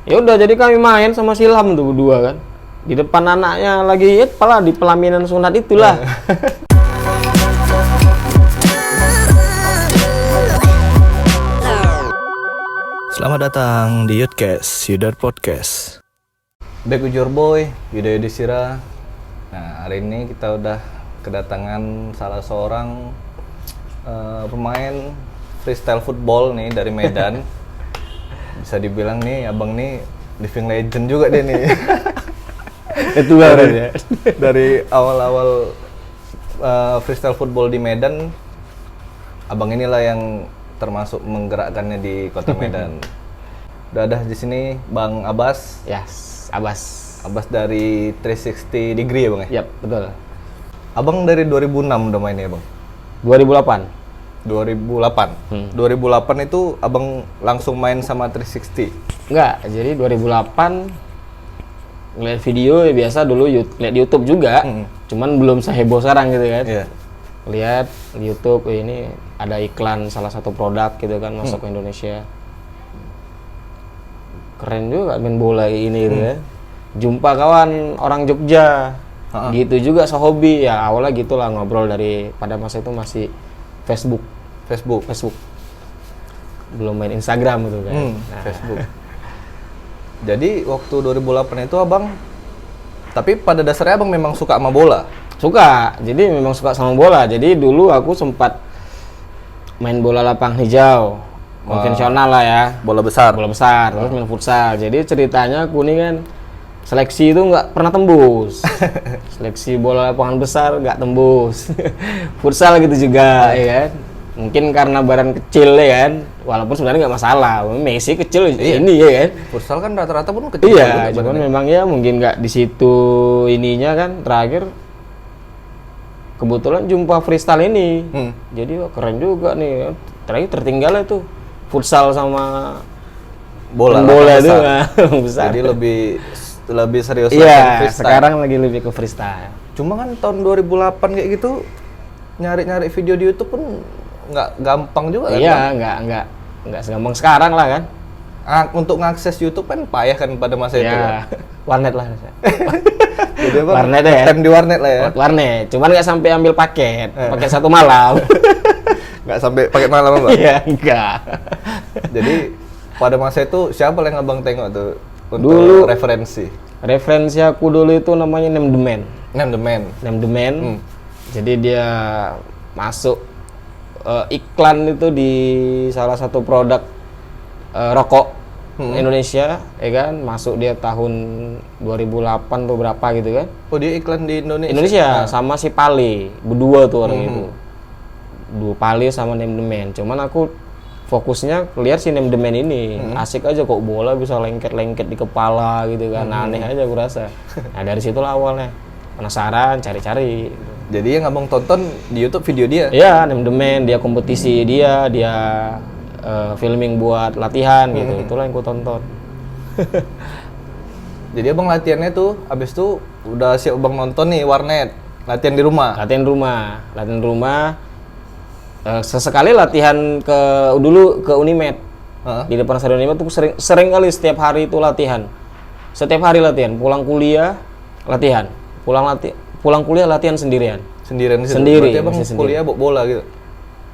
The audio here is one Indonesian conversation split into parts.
Ya udah, jadi kami main sama Silham tuh berdua kan. Di depan anaknya lagi pala di pelaminan sunat itulah. Selamat datang di Yudcast, Yudar Podcast. Back with your boy, Yuda Yudhistira. Nah, hari ini kita udah kedatangan salah seorang pemain freestyle football nih dari Medan. Bisa dibilang nih, abang nih living legend juga deh nih. Itu ya. Dari awal-awal freestyle football di Medan, abang inilah yang termasuk menggerakkannya di kota Medan. Udah ada di sini Bang Abbas. Yes, Abbas. Abbas dari 360 Degree ya Bang ya? Yap, betul. Abang dari 2006 udah main ya Bang? 2008. 2008. 2008 itu abang langsung main sama 360? Enggak, jadi 2008 ngeliat video ya biasa dulu lihat di YouTube juga. Cuman belum seheboh sekarang gitu kan. Iya. Lihat di YouTube ini ada iklan salah satu produk gitu kan masuk ke Indonesia. Keren juga main bola ini gitu kan. Jumpa kawan orang Jogja. Gitu juga sehobi ya, awalnya gitulah ngobrol dari pada masa itu masih Facebook. Belum main Instagram gitu kan. Nah. Facebook. Jadi waktu 2008 itu abang, tapi pada dasarnya abang memang suka sama bola? Suka, jadi memang suka sama bola. Jadi dulu aku sempat main bola lapang hijau, konvensional lah ya. Bola besar? Bola besar, terus main futsal. Jadi ceritanya aku nih kan, seleksi itu nggak pernah tembus. Seleksi bola lapangan besar nggak tembus. Futsal gitu juga, ya kan. Mungkin karena badan kecil ya kan, walaupun sebenarnya nggak masalah. Messi kecil ini ya kan. Futsal kan rata-rata pun kecil. Iya, cuman memang ya mungkin nggak di situ ininya kan. Terakhir kebetulan jumpa freestyle ini, jadi wah, keren juga nih. Terakhir tertinggal itu futsal sama bola itu besar. Jadi lebih serius iya, freestyle. Sekarang lagi lebih ke freestyle. Cuma kan tahun 2008 kayak gitu nyari-nyari video di YouTube pun nggak gampang juga kan? Iya, nggak segampang sekarang lah kan. Untuk ngakses YouTube kan payah kan pada masa itu kan? Warnet lah. Jadi apa? Warnet ya. Time di warnet lah ya. Warnet, cuman nggak sampai ambil paket satu malam. Nggak sampai paket malam Bang? Iya, enggak. Jadi pada masa itu siapa yang abang tengok tuh untuk dulu, referensi? Referensi aku dulu itu namanya Name the Man. Jadi dia masuk iklan itu di salah satu produk rokok Indonesia, ya kan? Masuk dia tahun 2008 tuh berapa gitu kan? Oh, dia iklan di Indonesia? Indonesia, sama si Pale, berdua tuh orang itu. Dua Pale sama Name the Man. Cuman aku fokusnya lihat si Name the Man ini, asik aja kok, bola bisa lengket-lengket di kepala gitu kan. Aneh aja aku rasa. Nah, dari situlah awalnya. Penasaran, cari-cari. Jadi yang abang tonton di YouTube video dia? Iya, Name the Man, dia kompetisi, dia filming buat latihan gitu. Itulah yang ku tonton. Jadi abang latihannya tuh, abis itu udah siap abang nonton nih warnet, latihan di rumah? Latihan rumah. Sesekali latihan dulu ke Unimed. Di depan stadion Unimed tuh sering kali setiap hari itu latihan. Setiap hari latihan, pulang kuliah latihan. Pulang kuliah latihan sendirian. Sendiri. Berarti abang kuliah bawa bola gitu?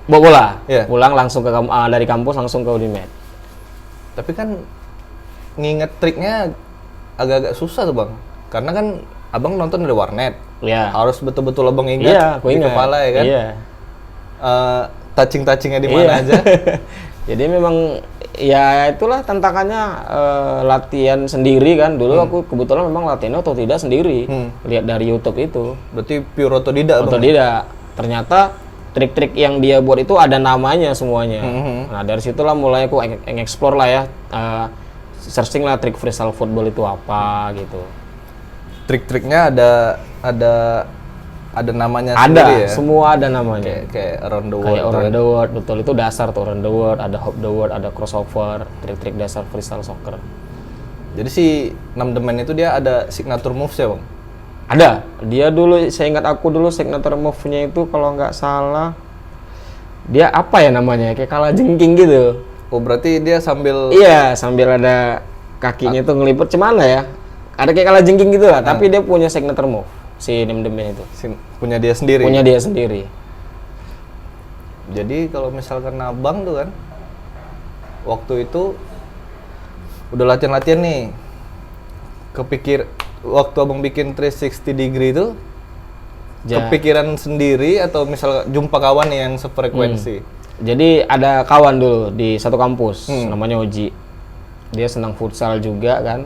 Bawa bola? Yeah. Pulang langsung dari kampus langsung ke Unimed. Tapi kan nginget triknya agak-agak susah tuh Bang. Karena kan abang nonton dari warnet. Iya. Harus betul-betul abang ingat di kepala ya kan? Iya. Touching-touchingnya di mana aja. Jadi memang ya itulah tantangannya, latihan sendiri kan. Dulu aku kebetulan memang latihannya atau tidak sendiri. Lihat dari YouTube itu. Berarti pure otodidak? Otodidak. Ternyata trik-trik yang dia buat itu ada namanya semuanya. Nah, dari situlah mulai aku explore lah ya. Searching lah trik freestyle football itu apa gitu. Trik-triknya ada namanya sendiri ya? Ada, semua ada namanya. Kayak around the world. Kayak around the world, betul, itu dasar tuh, around the world, ada hop the world, ada crossover, trik-trik dasar freestyle soccer. Jadi si Name the Man itu dia ada signature moves ya Bang? Ada, dia dulu, saya ingat aku dulu signature move-nya itu kalau nggak salah, dia apa ya namanya, kayak kalajengking gitu. Oh berarti dia sambil... Iya, sambil ada kakinya tuh ngelipet cemana ya? Ada kayak kalajengking gitu lah, tapi dia punya signature move si Nem The Man itu. Punya dia sendiri. Punya dia sendiri. Jadi kalau misalkan abang tuh kan waktu itu udah latihan nih. Kepikir waktu abang bikin 360 degree itu kepikiran sendiri atau misal jumpa kawan nih yang sefrekuensi? Jadi ada kawan dulu di satu kampus, namanya Oji. Dia senang futsal juga kan.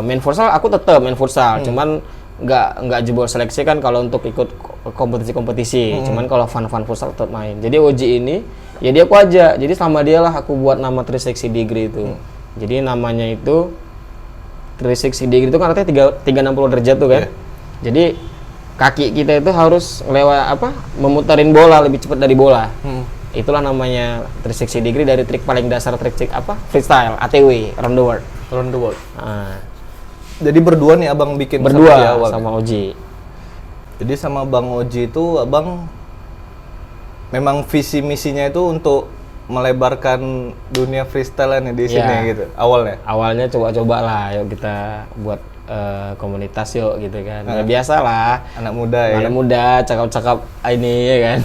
Main futsal aku tetap main futsal, cuman nggak jebol seleksi kan kalau untuk ikut kompetisi-kompetisi. Cuman kalau fun futsal tetap main. Jadi Oji ini ya dia aku aja. Jadi sama dia lah aku buat nama 360 degree itu. Jadi namanya itu 360 degree itu kan artinya 360 derajat tuh kan. Jadi kaki kita itu harus memutarin bola lebih cepat dari bola. Itulah namanya 360 degree dari trik paling dasar trik freestyle ATW round the world. Nah. Jadi berdua nih abang bikin berdua sama Oji. Jadi sama Bang Oji itu abang memang visi misinya itu untuk melebarkan dunia freestyle nih di sini gitu awalnya coba-coba lah, yuk kita buat komunitas yuk gitu kan. Ya biasa lah, anak muda cakap-cakap ini ya kan.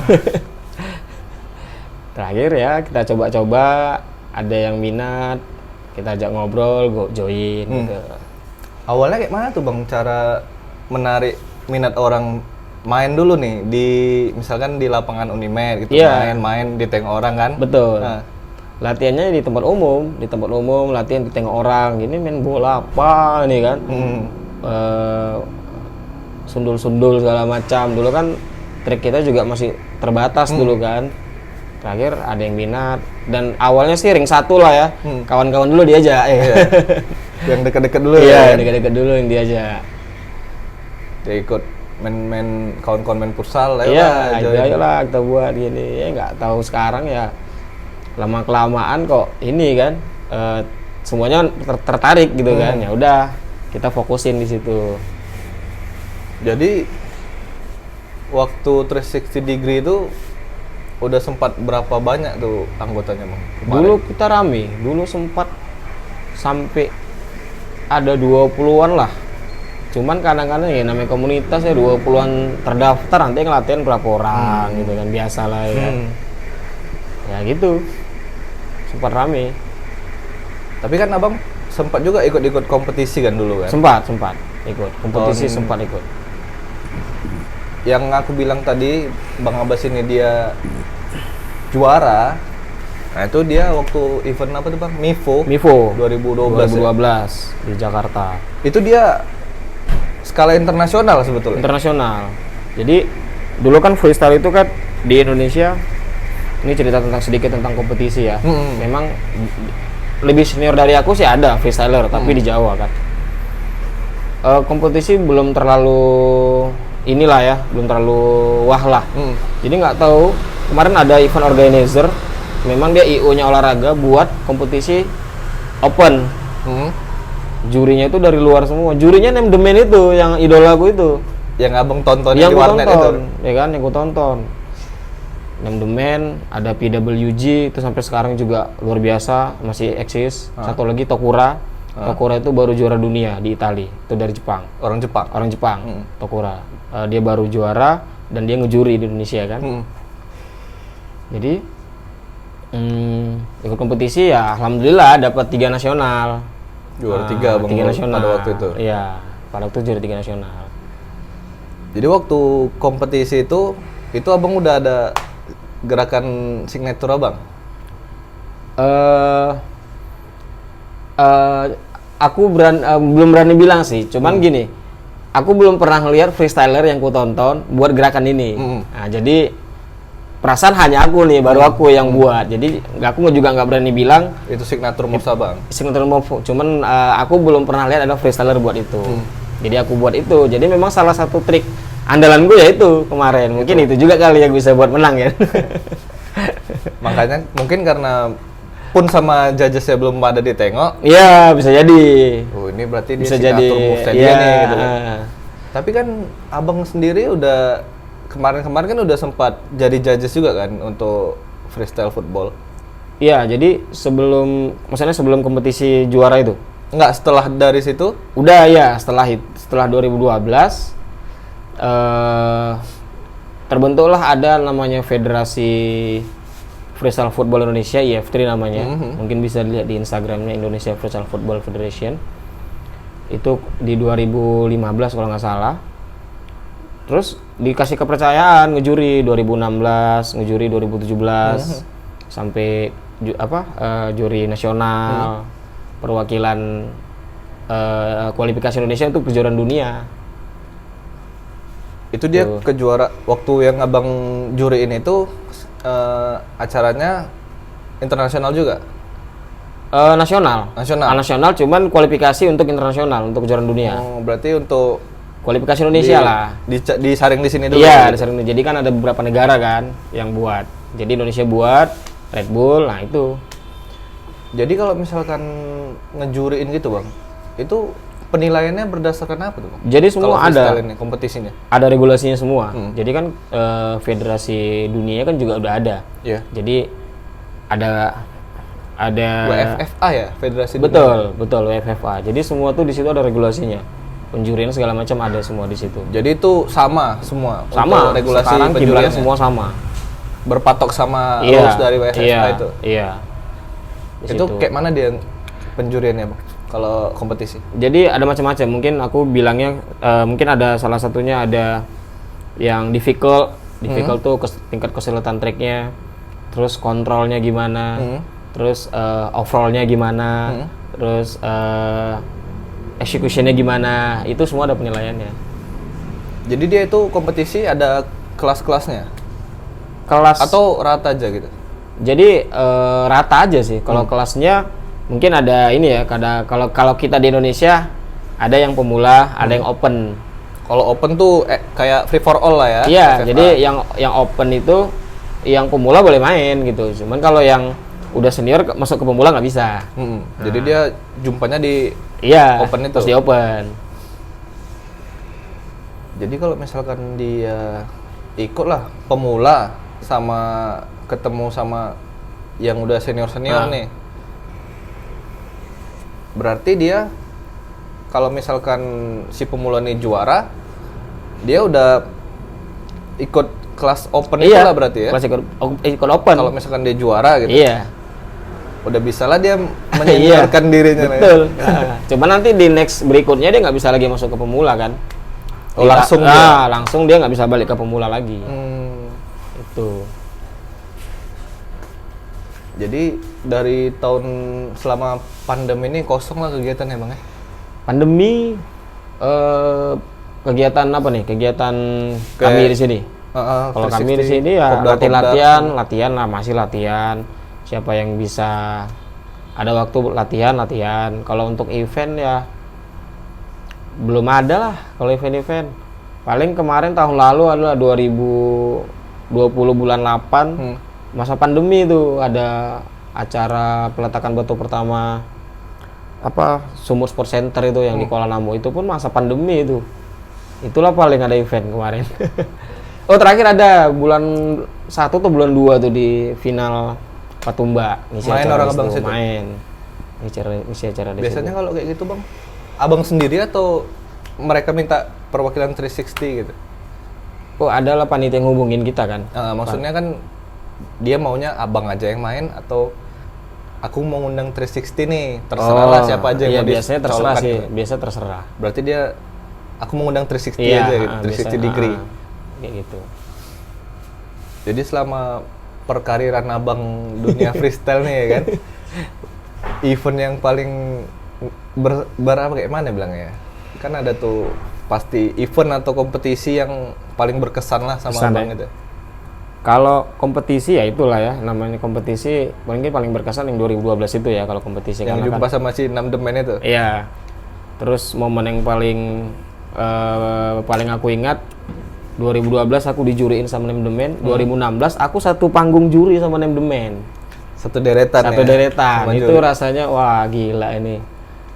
Terakhir ya kita coba-coba, ada yang minat kita ajak ngobrol, go join gitu. Awalnya kayak mana tuh bang cara menarik minat orang main dulu nih di misalkan di lapangan Unimed gitu, main ditengok orang kan? Betul. Latihannya di tempat umum latihan ditengok orang, gini main bola apa nih kan? Sundul-sundul segala macam. Dulu kan trik kita juga masih terbatas dulu kan. Terakhir ada yang minat dan awalnya sih ring 1 lah ya. Kawan-kawan dulu diajak. Yang dekat-dekat dulu ya. Iya, dekat-dekat dulu yang diajak. Dia ikut main kawan-kawan main futsal lah. Ayolah kita buat gini. Ya nggak tahu sekarang ya lama kelamaan kok ini kan semuanya tertarik gitu kan. Ya udah kita fokusin di situ. Jadi waktu 360 degree itu udah sempat berapa banyak tuh anggotanya bang? Dulu kita rame, dulu sempat sampai ada 20-an lah. Cuman kadang-kadang ya namanya komunitas ya 20-an terdaftar, nanti ngelatihan berapa orang gitu kan, biasa lah ya. Ya gitu, sempat rame. Tapi kan abang sempat juga ikut-ikut kompetisi kan dulu kan? Sempat ikut kompetisi, sempat ikut. Yang aku bilang tadi Bang Abbas ini dia juara. Nah itu dia waktu event apa tuh bang? MIFO 2012 di Jakarta. Itu dia skala internasional sebetulnya. Internasional. Jadi dulu kan freestyle itu kan di Indonesia, ini cerita sedikit tentang kompetisi ya. Memang lebih senior dari aku sih ada freestyler, tapi di Jawa kan. Kompetisi belum terlalu inilah ya, belum terlalu wah lah. Jadi nggak tahu, kemarin ada event organizer, memang dia IO-nya olahraga buat kompetisi open. Jurinya itu dari luar semua. Jurinya Nem The Man itu, yang idola aku itu. Yang abang tonton yang di warnet itu. Ya kan, yang aku tonton. Nem The Man, ada PWG itu sampai sekarang juga luar biasa, masih eksis. Satu lagi Tokura. Tokura itu baru juara dunia di Italia, itu dari Jepang. Orang Jepang. Tokura. Dia baru juara dan dia ngejuri di Indonesia kan. Jadi ikut kompetisi ya alhamdulillah dapat 3 nasional. Juara 3 bang nasional pada waktu itu. Iya, pada waktu itu juara 3 nasional. Jadi waktu kompetisi itu abang udah ada gerakan signature abang? Aku belum berani bilang sih, cuman gini, aku belum pernah ngelihat freestyler yang ku tonton buat gerakan ini. Nah, jadi perasaan hanya aku nih, baru aku yang buat. Jadi aku juga nggak berani bilang itu signature move abang. Signature move, cuman aku belum pernah lihat ada freestyler buat itu. Jadi aku buat itu. Jadi memang salah satu trik andalan gue ya itu kemarin. Mungkin itu juga kali yang bisa buat menang ya. Makanya mungkin karena pun sama judgesnya belum pada ditengok. Iya, bisa jadi. Oh, ini berarti dia bisa signature move jadi. Dia nih gitu. Tapi kan abang sendiri udah kemarin kan udah sempat jadi judges juga kan untuk freestyle football. Iya, jadi maksudnya sebelum kompetisi juara itu. Enggak, setelah dari situ? Udah ya, setelah 2012 terbentuklah ada namanya Federasi Freestyle Football Indonesia, IF3 namanya. Mungkin bisa dilihat di Instagramnya, Indonesia Freestyle Football Federation. Itu di 2015 kalau nggak salah. Terus dikasih kepercayaan ngejuri 2016, ngejuri 2017, sampai juri nasional, perwakilan kualifikasi Indonesia untuk kejuaraan dunia. Itu dia kejuara waktu yang abang juriin itu acaranya internasional juga? Nasional, cuman kualifikasi untuk internasional, untuk kejuaraan dunia. Oh, berarti untuk kualifikasi Indonesia lah. Disaring di sini dulu. Iya, disaring. Jadi kan ada beberapa negara kan yang buat. Jadi Indonesia buat, Red Bull, nah itu. Jadi kalau misalkan ngejuriin gitu bang, itu penilaiannya berdasarkan apa tuh bang? Jadi semua ada kompetisinya. Ada regulasinya semua. Jadi kan federasi dunia kan juga udah ada. Iya. Jadi ada WFFA ya, federasi dunia. Betul WFFA. Jadi semua tuh di situ ada regulasinya. Penjurian segala macam ada semua di situ. Jadi itu sama semua. Sama. Regulasi sekarang penjurian semua sama. Berpatok sama rules dari WFFA itu. Iya. Itu kayak mana dia penjuriannya bang? Kalau kompetisi? Jadi ada macam-macam. Mungkin aku bilangnya mungkin ada salah satunya ada yang difficult tuh tingkat kesulitan tracknya, terus kontrolnya gimana, terus overallnya gimana, terus executionnya gimana. Itu semua ada penilaiannya. Jadi dia itu kompetisi ada kelas-kelasnya? Kelas atau rata aja gitu? Jadi rata aja sih. Kalau kelasnya mungkin ada ini ya. Kalau kita di Indonesia ada yang pemula, ada yang open. Kalau open tuh kayak free for all lah ya? Iya. Jadi yang open itu yang pemula boleh main gitu. Cuman kalau yang udah senior masuk ke pemula nggak bisa. Jadi dia jumpanya di open itu? Terus di open. Jadi kalau misalkan dia ikut lah pemula sama ketemu sama yang udah senior nih, berarti dia kalau misalkan si pemula nih juara, dia udah ikut kelas open itu lah berarti ya? Kelas ikut open. Kalau misalkan dia juara gitu? Iya. Udah bisa lah dia menyeniorkan dirinya. Betul. Cuma nanti di next berikutnya dia nggak bisa lagi masuk ke pemula kan? Langsung dia nggak bisa balik ke pemula lagi. Itu. Jadi dari tahun selama pandemi ini kosong lah kegiatan ya bang ya? Pandemi kegiatan apa nih? Kegiatan kami di sini. Kalau kami di sini ya latihan lah, masih latihan. Siapa yang bisa ada waktu latihan. Kalau untuk event ya belum ada lah. Kalau event paling kemarin tahun lalu adalah 2020 bulan 8 masa pandemi itu ada acara peletakan batu pertama Sumur Sport Center itu yang di Kuala Namu. Itu pun masa pandemi itu. Itulah paling ada event kemarin. Oh terakhir ada bulan 1 atau bulan 2 tuh di final Patumba. Main orang abang situ? Main. Ngisi acara di biasanya kalau kayak gitu bang, abang sendiri atau mereka minta perwakilan 360 gitu? Oh adalah panitia yang hubungin kita kan. Maksudnya kan dia maunya abang aja yang main atau aku mau ngundang 360 nih, terserah lah siapa aja yang mau biasanya terserah sih, gitu. biasa terserah. Berarti dia aku mau ngundang 360 aja gitu, 360 degree. Kayak gitu. Jadi selama perkariran abang dunia freestyle nih ya kan, event yang paling berapa kayak mana bilangnya? Kan ada tuh pasti event atau kompetisi yang paling berkesan lah sama abang itu. Kalau kompetisi ya itulah ya, namanya kompetisi mungkin paling berkesan yang 2012 itu ya kalau kompetisi. Yang jumpa kan sama si 6 The Man itu? Iya. Terus momen yang paling aku ingat 2012 aku dijuriin sama 6 The Man, 2016 aku satu panggung juri sama 6 The Man. Satu deretan. Itu juri. Rasanya wah gila ini.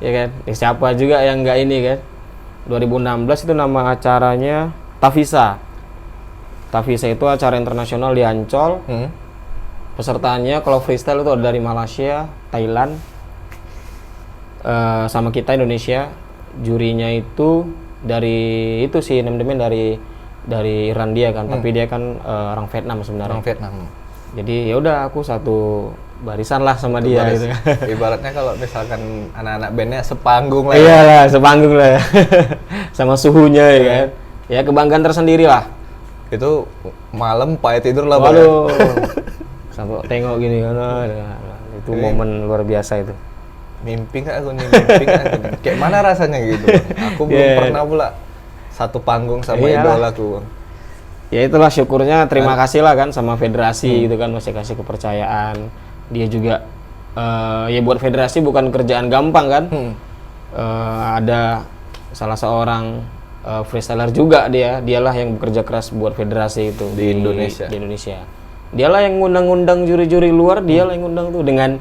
Ya kan? Siapa juga yang enggak ini kan? 2016 itu nama acaranya Tavisa. Tavisa itu acara internasional di Ancol. Pesertanya kalau freestyle itu ada dari Malaysia, Thailand, sama kita Indonesia. Jurinya itu dari itu sih teman-teman dari Irlandia kan, tapi dia kan orang Vietnam sebenarnya. Orang Vietnam. Jadi ya udah aku satu barisan lah sama dia gitu. Ibaratnya kalau misalkan anak-anak bandnya sepanggung lah. Iyalah, sepanggung lah. Sama suhunya ya kan. Ya kebanggaan tersendiri lah. Itu malam payah tidur lah. Waduh. Sampai tengok gini kan. Itu momen luar biasa itu. Mimpi nggak aku nih? Kayak mana rasanya gitu? Aku belum pernah pula satu panggung sama idolaku. Ya itulah syukurnya, terima kasih lah kan sama federasi gitu kan, masih kasih kepercayaan. Dia juga ya buat federasi bukan kerjaan gampang kan. Ada salah seorang freestyler juga, dialah yang bekerja keras buat federasi itu di Indonesia. Dialah yang ngundang-ngundang juri-juri luar, dialah yang ngundang tuh dengan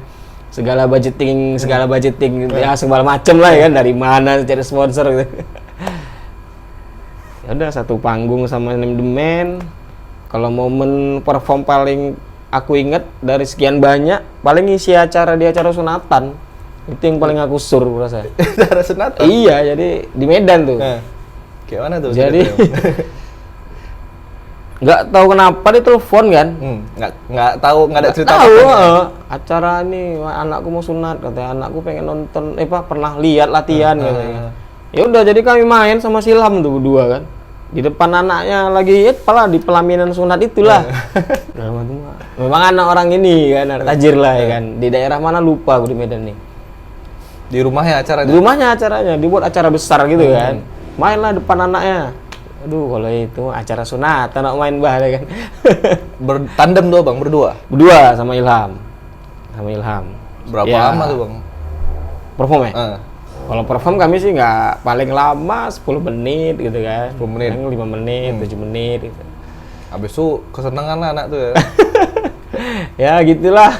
segala budgeting ya segala macem lah ya kan, dari mana cari sponsor gitu. Ya udah satu panggung sama Name the Man. Kalau momen perform paling aku inget dari sekian banyak, paling isi acara di acara sunatan. Itu yang paling aku sur rasa. Acara sunatan? Iya, jadi di Medan tuh. Kayak mana tuh? Jadi nggak tahu kenapa dia telepon kan? Nggak tahu, nggak ada cerita. Tahu acara ini anakku mau sunat, katanya anakku pengen nonton, pernah lihat latihan katanya. Ya udah, jadi kami main sama Silham tuh berdua kan. Di depan anaknya lagi di pelaminan sunat itulah. Memang anak orang ini kan, tajir lah ya kan. Di daerah mana lupa aku di Medan nih. Di rumahnya acaranya? Di rumahnya acaranya, dibuat acara besar gitu kan. Mainlah depan anaknya. Aduh, kalau itu acara sunat, anak main ya kan. Bertandem tuh bang, berdua? Berdua sama Ilham. Berapa lama tuh bang? Perform ya? Kalau perform kami sih nggak paling lama 10 menit gitu kan. 10 menit? 5 menit, 7 menit gitu. Habis itu kesenangan lah anak tuh ya? Ya gitulah.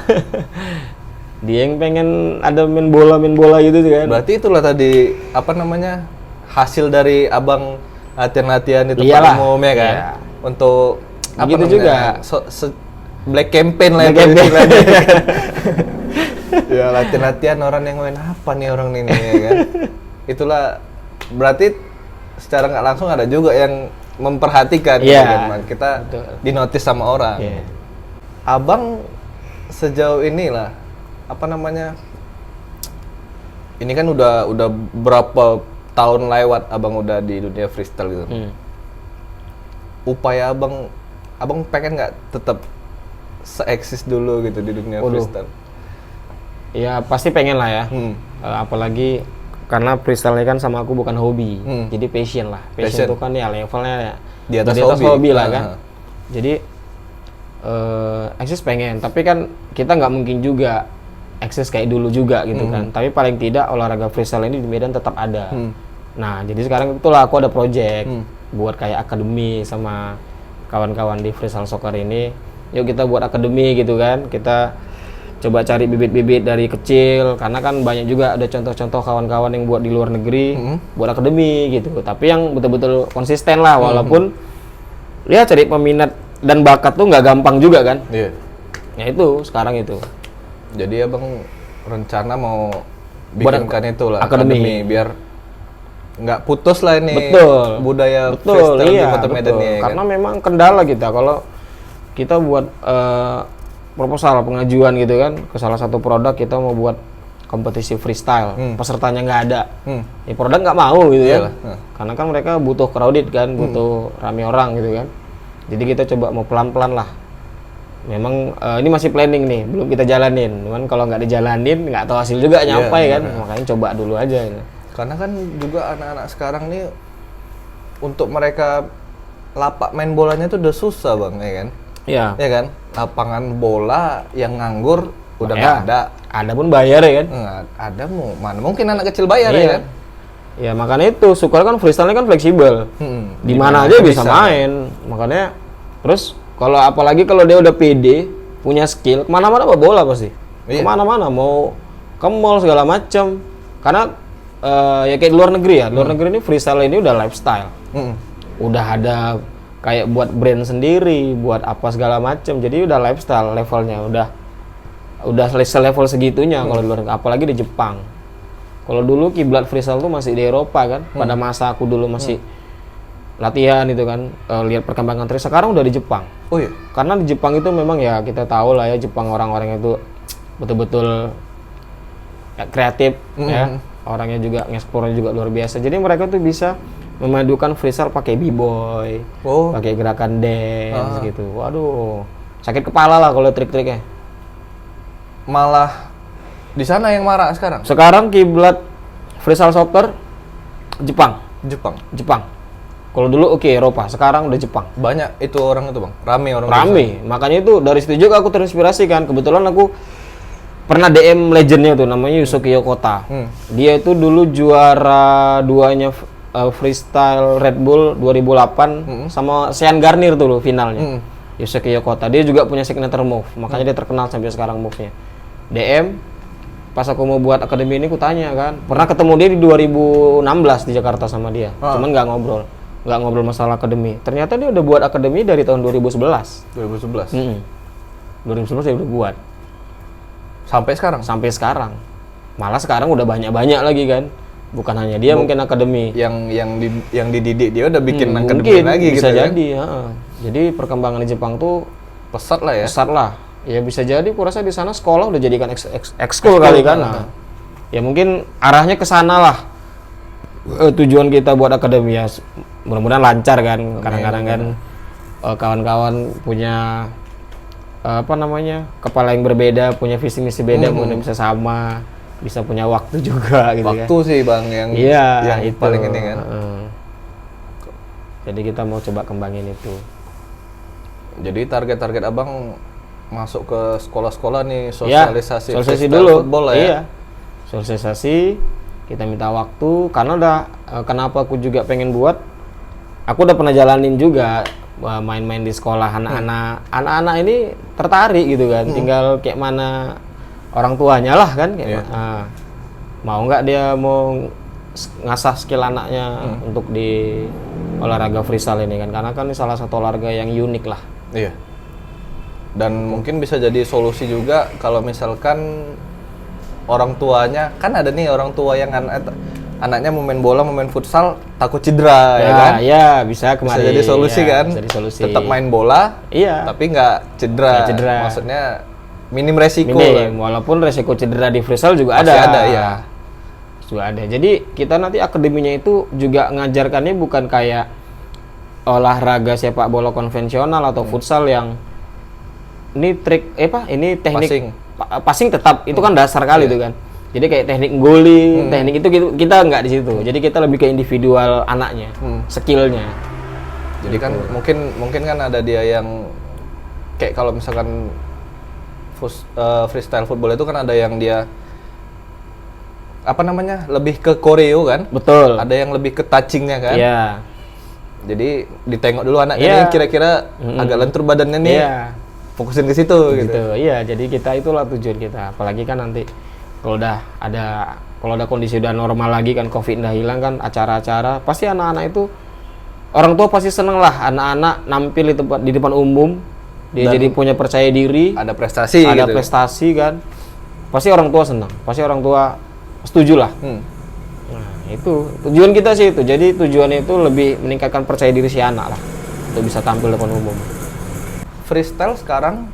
Dia yang pengen ada main bola gitu kan. Berarti itulah tadi, hasil dari abang latihan-latihan di tempat umum ya kan? Iya. Untuk gitu juga. Black campaign lah itu. Ya latihan-latihan orang yang main apa nih orang ini ya kan. Itulah berarti secara nggak langsung ada juga yang memperhatikan gitu kan. Kita dinotis sama orang. Abang sejauh inilah ini kan udah berapa tahun lewat abang udah di dunia freestyle gitu. Upaya abang pengen nggak tetap se-eksis dulu gitu di dunia freestyle? Ya pasti pengen lah ya. Apalagi karena freestyle kan sama aku bukan hobi, jadi passion lah. Passion itu kan ya levelnya di atas hobi lah kan. Jadi eksis pengen, tapi kan kita nggak mungkin juga eksis kayak dulu juga gitu kan. Tapi paling tidak olahraga freestyle ini di Medan tetap ada. Nah jadi sekarang itulah aku ada project buat kayak akademi sama kawan-kawan di freestyle soccer ini. Yuk kita buat akademi gitu kan. Kita coba cari bibit-bibit dari kecil, karena kan banyak juga ada contoh-contoh kawan-kawan yang buat di luar negeri, buat akademi gitu. Tapi yang betul-betul konsisten lah, walaupun ya cari peminat dan bakat tuh nggak gampang juga kan. Iya. Ya itu sekarang itu. Jadi abang rencana mau bikinkan itu lah akademi biar nggak putus lah ini budaya freestyle di Kota Medan ini. Karena memang kendala kita kalau kita buat proposal pengajuan gitu kan ke salah satu produk, kita mau buat kompetisi freestyle, pesertanya nggak ada, ya produk nggak mau gitu ya, karena kan mereka butuh crowded kan, butuh rame orang gitu kan. Jadi kita coba mau pelan-pelan lah. Memang ini masih planning nih, belum kita jalanin. Cuman kalau nggak dijalanin nggak tahu hasil juga nyampe kan, makanya coba dulu aja. Gitu. Karena kan juga anak-anak sekarang nih untuk mereka lapak main bolanya tuh udah susah bang, ya kan? Iya. Ya kan? Lapangan bola yang nganggur udah nggak ada. Ada pun bayar ya kan? Nggak ada, mana mungkin anak kecil bayar ya kan? Ya makanya itu, syukur kan freestyle kan fleksibel. Di mana aja bisa main. Makanya terus kalau apalagi kalau dia udah pede, punya skill, kemana-mana bawa bola pasti. Kemana-mana, mau ke mall segala macam. Karena ya kayak di luar negeri ya. Luar negeri ini freestyle ini udah lifestyle. Udah ada kayak buat brand sendiri, buat apa segala macam. Jadi udah lifestyle levelnya, udah level segitunya kalau di luar, apalagi di Jepang. Kalau dulu kiblat freestyle tuh masih di Eropa kan. Pada masa aku dulu masih latihan itu kan, lihat perkembangan trik. Sekarang udah di Jepang. Oh iya. Karena di Jepang itu memang ya kita tahu lah ya, Jepang orang-orang itu betul-betul ya, kreatif ya. Orangnya juga ngeksplornya juga luar biasa. Jadi mereka tuh bisa memadukan freestyle pakai b-boy, pakai gerakan dance gitu. Waduh, sakit kepala lah kalau trik-triknya. Malah di sana yang marah sekarang. Sekarang kiblat freestyle soccer Jepang. Kalau dulu Eropa, sekarang udah Jepang. Banyak itu orang itu, Bang. Rame. Makanya itu dari situ juga aku terinspirasi kan. Kebetulan aku pernah DM legendnya tuh, namanya Yusuke Yokota. Dia itu dulu juara 2-nya freestyle Red Bull 2008 sama Sean Garnier tuh loh finalnya. Yusuke Yokota. Dia juga punya signature move, makanya dia terkenal sampai sekarang move-nya. DM, pas aku mau buat akademi ini aku tanya kan. Pernah ketemu dia di 2016 di Jakarta sama dia. Cuman nggak ngobrol masalah akademi. Ternyata dia udah buat akademi dari tahun 2011. 2011 dia udah buat. Sampai sekarang. Malah sekarang udah banyak lagi kan. Bukan hanya dia, mungkin akademi. Yang dididik dia udah bikin akademi lagi bisa gitu. Jadi, jadi perkembangan di Jepang tuh pesat lah ya. Ya bisa jadi kurasa di sana sekolah udah jadikan ekskul kali kan. Nah, ya mungkin arahnya ke sana lah. Tujuan kita buat akademi ya mudah-mudahan lancar kan. Kadang-kadang kan kawan-kawan punya kepala yang berbeda, punya visi misi beda, kemudian bisa sama, bisa punya waktu juga gitu kan. Waktu sih Bang yang itu paling ini kan. Jadi kita mau coba kembangin itu. Jadi target Abang masuk ke sekolah-sekolah nih, sosialisasi dulu football lah ya. Iya. Sosialisasi, kita minta waktu karena kenapa aku juga pengen buat, aku udah pernah jalanin juga main-main di sekolah anak-anak ini tertarik gitu kan. Tinggal kayak mana orang tuanya lah kan kayak mau nggak dia mau ngasah skill anaknya untuk di olahraga freestyle ini kan, karena kan ini salah satu olahraga yang unik lah. Iya. Dan mungkin bisa jadi solusi juga kalau misalkan orang tuanya, kan ada nih orang tua yang anaknya mau main bola, mau main futsal, takut cedera ya kan? Iya, bisa kemarin. Bisa jadi solusi kan? Bisa jadi solusi. Tetap main bola, tapi nggak cedera. Maksudnya minim resiko. Walaupun resiko cedera di freestyle juga masih ada ya. Juga ada. Jadi kita nanti akademinya itu juga ngajarkannya bukan kayak olahraga sepak bola konvensional atau futsal yang ini trik ini teknik passing tetap itu kan dasar kali itu kan. Jadi kayak teknik goaling, teknik itu kita nggak di situ. Jadi kita lebih ke individual anaknya, skillnya. Jadi kan mungkin kan ada dia yang kayak kalau misalkan freestyle football itu kan ada yang dia lebih ke koreo kan? Betul. Ada yang lebih ke touchingnya kan? Iya. Jadi ditengok dulu anaknya nih kira-kira agak lentur badannya nih. Fokusin ke situ gitu. Iya, jadi itulah tujuan kita. Apalagi kan nanti kalau ada kondisi udah normal lagi kan, Covid udah hilang kan, acara-acara pasti anak-anak itu orang tua pasti seneng lah anak-anak nampil di depan umum, dia jadi punya percaya diri, ada prestasi kan, pasti orang tua senang, pasti orang tua setuju lah. Nah itu tujuan kita sih itu. Jadi tujuannya itu lebih meningkatkan percaya diri si anak lah untuk bisa tampil di depan umum. Freestyle sekarang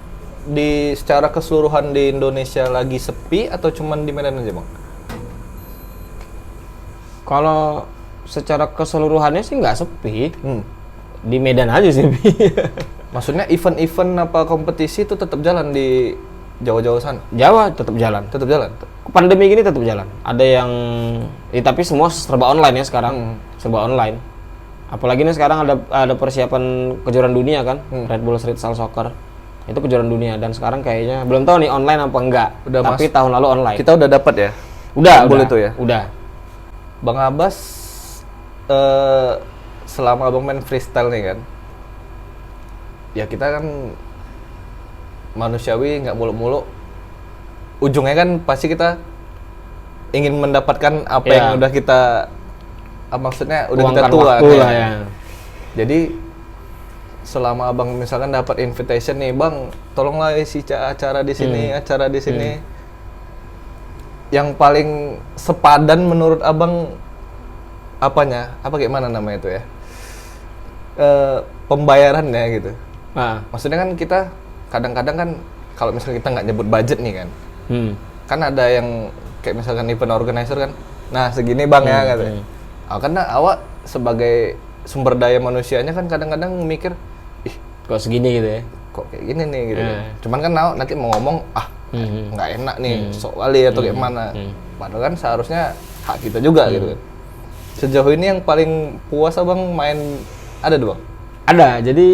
secara keseluruhan di Indonesia lagi sepi atau cuman di Medan aja Bang? Kalau secara keseluruhannya sih nggak sepi, di Medan aja sih. Maksudnya event-event apa kompetisi itu tetap jalan di Jawa-Jawa sana? Jawa tetap jalan. Pandemi gini tetap jalan. Ada yang, tapi semua serba online ya sekarang, serba online. Apalagi nih sekarang ada persiapan kejuaraan dunia kan, Red Bull Freestyle Soccer. Itu kejuaraan dunia dan sekarang kayaknya belum tahu nih online apa enggak. Tapi tahun lalu online. Kita udah dapat ya? Udah itu ya? Udah. Bang Abbas selama Abang main freestyle nih kan. Ya kita kan manusiawi, nggak muluk-muluk. Ujungnya kan pasti kita ingin mendapatkan apa yang udah kita maksudnya udah kita tuang ya. Ya. Jadi selama abang misalkan dapat invitation nih, bang, tolonglah isi acara di sini, acara di sini. Yang paling sepadan menurut abang apanya? Apa gimana namanya itu ya? Pembayarannya gitu. Maksudnya kan kita kadang-kadang kan kalau misalnya kita nggak nyebut budget nih kan, kan ada yang kayak misalkan event organizer kan, nah segini bang ya katanya. Karena awak sebagai sumber daya manusianya kan kadang-kadang mikir, ih kok segini gitu ya? Kok kayak gini nih gitu. Cuman kan nanti mau ngomong, nggak enak nih, sok kali atau kayak mana. Padahal kan seharusnya hak kita juga gitu kan. Sejauh ini yang paling puas abang main ada tuh bang? Ada, jadi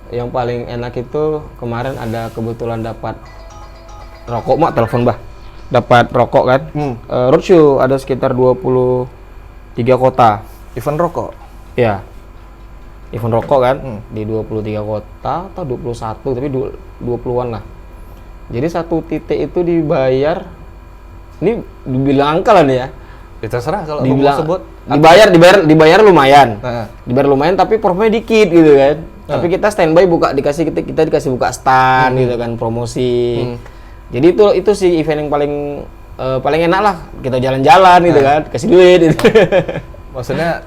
yang paling enak itu kemarin ada kebetulan dapat rokok, mak telepon bah. Dapat rokok kan, roadshow ada sekitar 23 kota. Event rokok? Iya, event rokok kan, di 23 kota atau 21, tapi 20-an lah. Jadi satu titik itu dibayar, ini dibilang angka lah nih ya. Ya terserah kalau mau sebut. Dibayar lumayan. Dibayar lumayan tapi profitnya dikit gitu kan. Tapi kita standby kita dikasih buka stand gitu kan, promosi. Jadi itu sih event yang paling enak lah, kita jalan-jalan gitu kan, kasih duit gitu. Maksudnya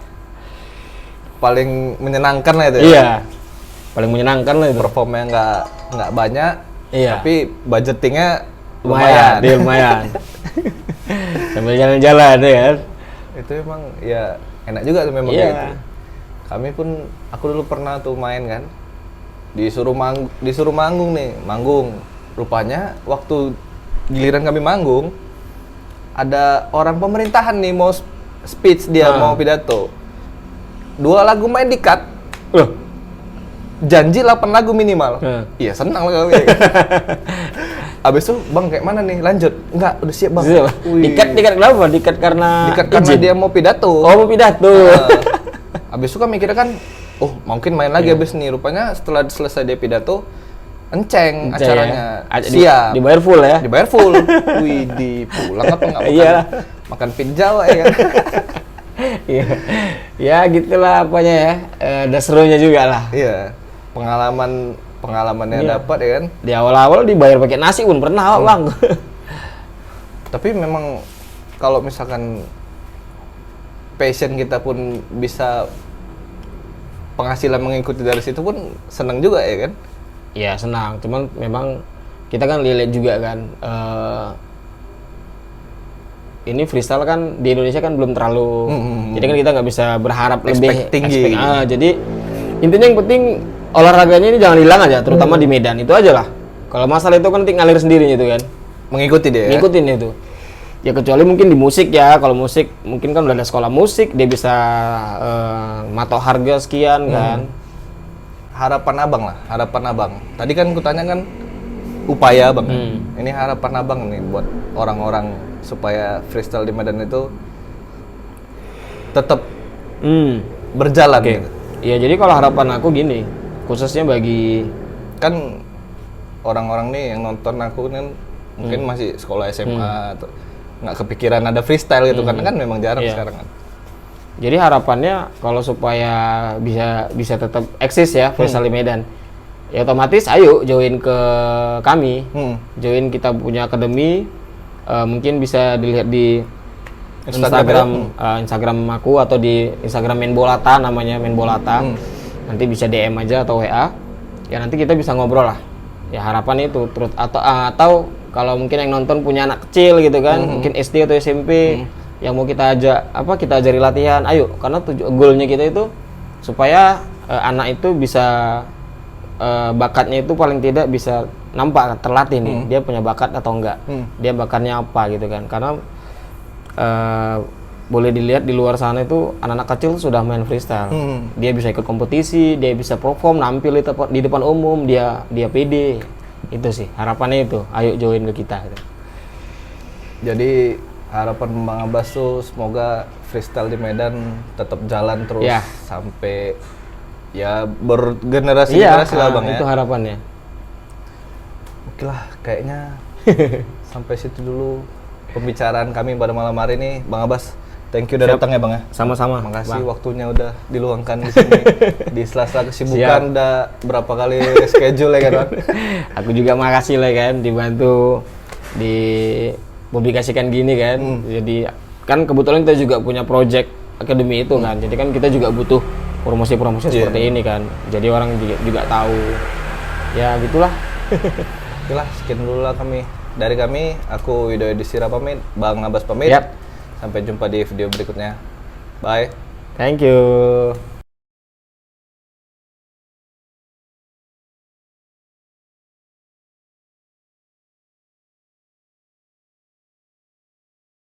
paling menyenangkan lah itu ya? Iya, paling menyenangkan lah itu. Performnya nggak banyak, tapi budgetingnya lumayan. Lumayan. Sambil jalan-jalan ya kan. Itu emang ya enak juga tuh memang gitu. Kami pun, aku dulu pernah tuh main kan, disuruh manggung nih, rupanya waktu giliran kami manggung, ada orang pemerintahan nih mau speech dia, mau pidato. 2 lagu main di-cut. Loh. Janji 8 lagu minimal. Iya, senang lah kami. Abis itu, bang kayak mana nih? Lanjut? Enggak, udah siap bang. Di-cut kenapa? Di-cut karena dia mau pidato. Oh, mau pidato. Abis itu kan mikirnya kan, mungkin main lagi abis nih. Rupanya setelah selesai dia pidato, enceng acaranya. Siap. Dibayar full ya? Dibayar full. Wih, pulang apa nggak makan? Iya. Makan pinjau ya kan? Ya gitulah apanya ya. Ada serunya juga lah. Iya. Pengalamannya dapat ya kan? Di awal-awal dibayar pakai nasi pun pernah bang. Tapi memang kalau misalkan passion kita pun bisa penghasilan mengikuti dari situ pun senang juga ya kan? Iya senang, cuman memang kita kan lihat juga kan, ini freestyle kan di Indonesia kan belum terlalu, jadi kan kita nggak bisa berharap lebih tinggi. Jadi intinya yang penting olahraganya ini jangan hilang aja, terutama di Medan itu aja lah. Kalau masalah itu kan tinggal ngalir sendiri itu kan. Mengikuti dia. Ngikutin itu. Ya kecuali mungkin di musik ya, kalau musik mungkin kan udah ada sekolah musik, dia bisa matok harga sekian kan. Harapan abang. Tadi kan kutanya kan upaya bang. Ini harapan abang nih buat orang-orang supaya freestyle di Medan itu tetap berjalan. Gitu. Ya jadi kalau harapan aku gini, khususnya bagi kan orang-orang nih yang nonton aku kan mungkin masih sekolah SMA atau nggak kepikiran ada freestyle gitu karena kan memang jarang sekarang kan. Jadi harapannya kalau supaya bisa tetap eksis ya freestyle di Medan, ya otomatis ayo join ke kami, join kita punya akademi, mungkin bisa dilihat di Instagram aku atau di Instagram Menbolata namanya Menbolata, nanti bisa DM aja atau WA, ya nanti kita bisa ngobrol lah. Ya harapan itu terus atau kalau mungkin yang nonton punya anak kecil gitu kan, mungkin SD atau SMP. Yang mau kita ajari latihan, ayo, karena goalnya kita itu supaya anak itu bisa bakatnya itu paling tidak bisa nampak terlatih nih, dia punya bakat atau enggak, dia bakatnya apa gitu kan, karena boleh dilihat di luar sana itu anak-anak kecil sudah main freestyle, dia bisa ikut kompetisi, dia bisa perform, nampil di depan umum, dia pede, itu sih harapannya itu, ayo join ke kita. Gitu. Jadi harapan Bang Abbas tuh semoga freestyle di Medan tetap jalan terus sampai ya bergenerasi-generasi lah Bang ya. Itu harapannya. Oke lah, kayaknya sampai situ dulu pembicaraan kami pada malam hari ini. Bang Abbas, Thank you udah datang ya Bang ya. Sama-sama. Makasih Bang. waktunya udah diluangkan di sini. Di sela-sela kesibukan udah berapa kali schedule ya kan Bang? Aku juga makasih lah kan dibantu dipublikasikan gini kan. Jadi kan kebetulan kita juga punya project akademi itu kan. Jadi kan kita juga butuh promosi-promosi seperti ini kan. Jadi orang juga tahu. Ya gitulah. Oke lah, sekian dulu lah dari kami. Aku Widoyo Disira pamit, Bang Abbas pamit. Yap. Sampai jumpa di video berikutnya. Bye. Thank you.